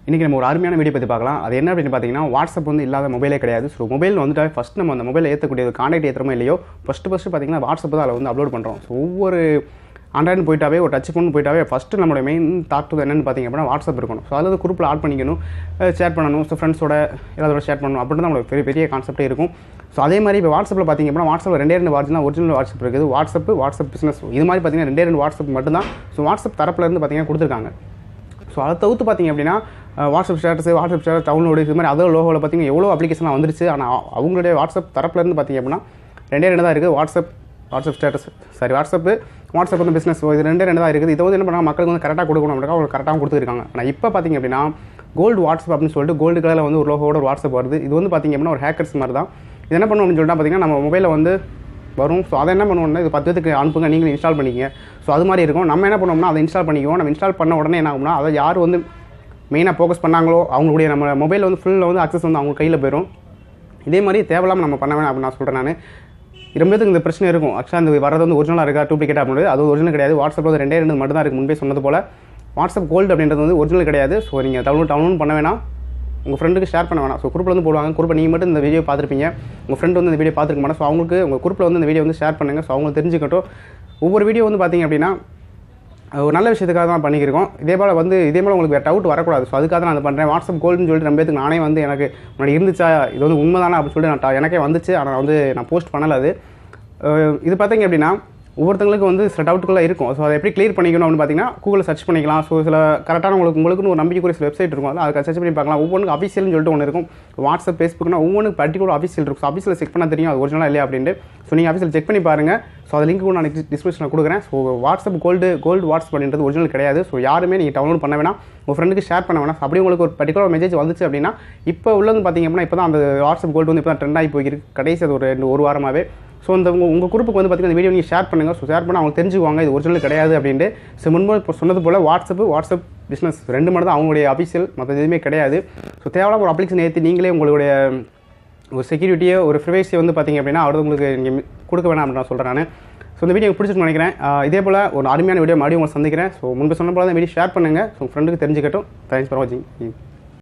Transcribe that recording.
இன்றைக்கி நம்ம ஒரு அருமையான வீடியோ பற்றி பார்க்கலாம். அது என்ன அப்படின்னு பார்த்தீங்கன்னா, வாட்ஸ்அப் வந்து இல்லாத மொபைலே கிடையாது. ஸோ மொபைல் வந்துட்டு ஃபஸ்ட் நம்ம அந்த மொபைலில் ஏற்றக்கூடிய கான்டாக்ட் ஏற்றுறமோ இல்லையோ ஃபஸ்ட்டு பார்த்தீங்கன்னா வாட்ஸ்அப் தான் அதில் வந்து அப்லோட் பண்ணுறோம். ஸோ ஒவ்வொரு ஆண்ட்ராய்டு போயிட்டாவே ஒரு டச் ஃபோன் போயிட்டாவே ஃபஸ்ட்டு நம்மளுடைய மெயின் தாட் என்னென்னு பார்த்தீங்க அப்படின்னா வாட்ஸ்அப் இருக்கணும். ஸோ அதில் குரூப்பில் ஆட் பண்ணிக்கணும், ஷேர் பண்ணணும், ஸோ ஃப்ரெண்ட்ஸோட எல்லாத்தோட ஷேர் பண்ணணும் அப்படின்னு தான் நம்மளுக்கு பெரிய பெரிய கான்செப்ட்டே இருக்கும். ஸோ அதே மாதிரி இப்போ வாட்ஸ்அப்பில் பார்த்தீங்க அப்படின்னா வாட்ஸ்அப்பில் ரெண்டு ஒரிஜினல் வாட்ஸ்அப் இருக்குது. வாட்ஸ்அப் பிஸ்னஸ் இது மாதிரி பார்த்தீங்கன்னா ரெண்டு வாட்ஸ்அப் மட்டும்தான். ஸோ வாட்ஸ்அப் தரப்புலேருந்து பார்த்தீங்கன்னா கொடுத்துருக்காங்க. ஸோ அதை தவிர்த்து பார்த்தீங்க அப்படின்னா வாட்ஸ்அப் ஸ்டேட்டஸ் டவுன்லோடு இது மாதிரி அதர் லோகோவில் பார்த்தீங்கன்னா எவ்வளோ அப்ளிகேஷன்லாம் வந்துருச்சு. ஆனால் அவங்களுடைய வாட்ஸ்அப் தரப்புலேருந்து பார்த்தீங்க அப்படின்னா ரெண்டு தான் இருக்குது. வாட்ஸ்அப் ஸ்டேட்டஸ் வாட்ஸ்அப் வந்து பிஸ்னஸ் இது ரெண்டு தான் இருக்குது. இதை வந்து என்ன பண்ணால் மக்களுக்கு வந்து கரெக்டாக கொடுக்கணும் அப்படின்னா அவங்க கரெக்டாக கொடுத்துருக்காங்க. ஆனால் இப்போ பார்த்தீங்க அப்படின்னா கோல்டு வாட்ஸ்அப் அப்படின்னு சொல்லிட்டு கோல்டு கலரில் வந்து ஒரு லோகோட ஒரு வாட்ஸ்அப் வருது. இது வந்து பார்த்தீங்க அப்படின்னா ஒரு ஹேக்கர்ஸ் மாதிரி தான். இது என்ன பண்ணணும் அப்படின்னு சொல்லிட்டு பார்த்தீங்கன்னா நம்ம மொபைலில் வந்து வரும். ஸோ அதை என்ன பண்ணுவோம்னா இது 10 பேருக்கு அனுப்புங்க, நீங்களும் இன்ஸ்டால் பண்ணிக்கங்க. ஸோ அது மாதிரி இருக்கும். நம்ம என்ன பண்ணுவோம்னா அதை இன்ஸ்டால் பண்ணிக்குவோம். நம்ம இன்ஸ்டால் பண்ண உடனே என்ன ஆகும்னா அதை யார் வந்து மெயினாக ஃபோக்கஸ் பண்ணாங்களோ அவங்களுடைய நம்ம மொபைல் வந்து ஃபுல்லில் வந்து அக்சஸ் வந்து அவங்க கையில் போயிடும். இதே மாதிரி தேவையில்லாமல் நம்ம பண்ண வேணாம் அப்படின்னு நான் சொல்கிறேன். நான் ரொம்ப பேருக்கு இந்த பிரச்சனை இருக்கும். ஆக்சுவலாக இந்த வரது வந்து ஒரிஜினலாக இருக்கா டூப்ளிகேட்டாக அப்படின்றது அது ஒரிஜினல் கிடையாது. வாட்ஸ்அப்பில் வந்து ரெண்டு மட்டும் தான் இருக்குது. முன்பே சொன்னது போல் வாட்ஸ்அப் கோல்டு அப்படின்றது வந்து ஒரிஜினல் கிடையாது. ஸோ நீங்கள் டவுன்லோட் பண்ண வேணாம், உங்கள் ஃப்ரெண்டுக்கு ஷேர் பண்ண வேணாம். ஸோ குரூப்பில் வந்து போடுவாங்க. குரூப்பில் நீங்கள் மட்டும் இந்த வீடியோ பார்த்துருப்பீங்க, உங்கள் ஃப்ரெண்டு வந்து இந்த வீடியோ பார்த்துருக்க மாட்டோம். ஸோ அவங்களுக்கு உங்கள் குரூப்பில் வந்து இந்த வீடியோ வந்து ஷேர் பண்ணுங்கள். ஸோ அவங்க தெரிஞ்சுக்கட்டும். ஒவ்வொரு வீடியோ வந்து பார்த்திங்க அப்படின்னா ஒரு நல்ல விஷயத்துக்காக தான் பண்ணியிருக்கோம். இதே போல் உங்களுக்கு வேறு டவுட் வரக்கூடாது. ஸோ அதுக்காக நான் அதை பண்ணுறேன். வாட்ஸ்அப் கோல்டுன்னு சொல்லிட்டு ரொம்ப பேருக்கு நானே வந்து எனக்கு முன்னாடி இருந்துச்சா இது வந்து உண்மை தானே அப்படின்னு சொல்லிட்டு எனக்கே வந்துச்சு. ஆனால் வந்து நான் போஸ்ட் பண்ணலை. அது இது பார்த்தீங்க அப்படின்னா ஒவ்வொருத்தங்களுக்கு வந்து சில டவுட்டுகளாக இருக்கும். ஸோ அதை எப்படி கிளியர் பண்ணிக்கணும் அப்படின்னு பார்த்தீங்கன்னா கூகுளில் சர்ச் பண்ணிக்கலாம். ஸோ சில கரெக்டான உங்களுக்குன்னு ஒரு நம்பிக்கைக்குரிய சில வெப்சைட் இருக்கும். அதுக்கு சர்ச் பண்ணி பார்க்கலாம். ஒவ்வொன்றுக்கு அஃபிஷியல்னு சொல்லிட்டு ஒன்று இருக்கும். வாட்ஸ்அப் ஃபேஸ்புக்னா ஒவ்வொன்றுக்கு பர்டிகுலர் அஃபிஷியல் இருக்கும். ஸோ அஃபிஷியல் செக் பண்ணால் தெரியும் அது ஒரிஜினலாக இல்லையா அப்படின்ட்டு. ஸோ நீங்கள் அஃபிஷியல் செக் பண்ணி பாருங்கள். ஸோ அது லிங்க் கூட நான் டிஸ்கிரிப்ஷனில் கொடுக்குறேன். ஸோ வாட்ஸ்அப் கோல்டு வாட்ஸ்அப் அப்படின்றது ஒரிஜினல் கிடையாது. ஸோ யாருமே நீங்கள் டவுன்லோட் பண்ண வேணாம், உங்கள் ஃப்ரெண்டுக்கு ஷேர் பண்ண வேணாம். அப்படி உங்களுக்கு ஒரு பர்டிகுலர் மெசேஜ் வந்துச்சு அப்படின்னா இப்போ உள்ளது பார்த்தீங்க அப்படின்னா இப்போ தான் அந்த வாட்ஸ்அப் கோல்டு வந்து இப்போ தான் ட்ரெண்ட் ஆகி போயிருக்கு. கடைசி அது ஒரு வாரமாகவே. ஸோ இந்த உங்கள் குரூப்புக்கு வந்து பார்த்திங்கன்னா இந்த வீடியோ நீங்கள் ஷேர் பண்ணுங்கள். ஸோ ஷேர் பண்ணால் அவங்க தெரிஞ்சுக்குவாங்க இது ஒரிஜினல் கிடையாது அப்படின்ட்டு. ஸோ முன்பு இப்போ சொன்னது போல் வாட்ஸ்அப் பிஸ்னஸ் ரெண்டு மட்டும் தான் அவங்களுடைய அஃபிஷியல், மற்ற எதுவுமே கிடையாது. ஸோ தேவையான ஒரு அப்ளிகேஷன் ஏற்றி நீங்களே உங்களுடைய ஒரு செக்யூரிட்டியோ ஒரு ப்ரைவசியை வந்து பார்த்திங்க அப்படின்னா அவர் உங்களுக்கு நீங்கள் கொடுக்க வேணாம் அப்படின்னு நான் சொல்கிறேன். நான் ஸோ இந்த வீடியோ பிடிச்சிட்டு நினைக்கிறேன். இதே போல் ஒரு அருமையான வீடியோ மறுபடியும் உங்களை சந்திக்கிறேன். ஸோ முன்பு சொன்ன போல தான் வீடியோ ஷேர் பண்ணுங்கள். ஸோ ஃப்ரெண்டுக்கு தெரிஞ்சுக்கட்டும். தேங்க்ஸ் ஃபார் வாட்சிங்.